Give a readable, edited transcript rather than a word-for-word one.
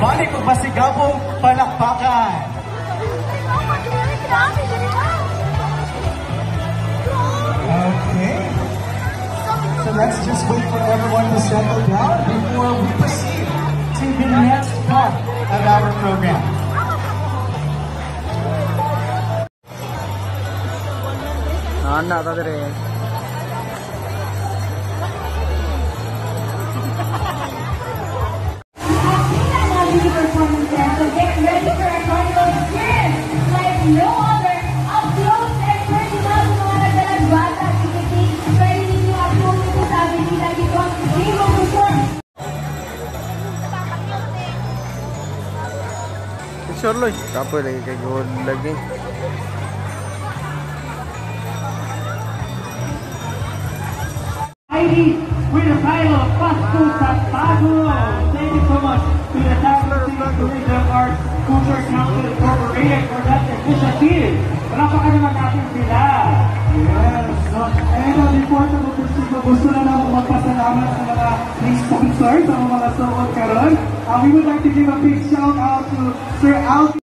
balik o masigabong palakpakan. Okay. So let's just wait for everyone to settle down before we proceed to the next part of our program. Anak tadi deh. So get ready for a carnival experience like no other. Up close and personal sa mga nagdalang bata at tikiting. Pwede ninyo upload ito sa Avenida Gitong Table Resort. Sure loh, apa lagi kayak gold lagi. With the title of Pasko sa Tago. Thank you so much to the Tago Tourism Arts Culture Council Incorporated for that initiative. Palakpakan naman natin sila. Yes. So, and before ito gusto na naman magpasalamat sa mga sponsors, sa mga suot karon. We would like to give a big shout out to Sir Al.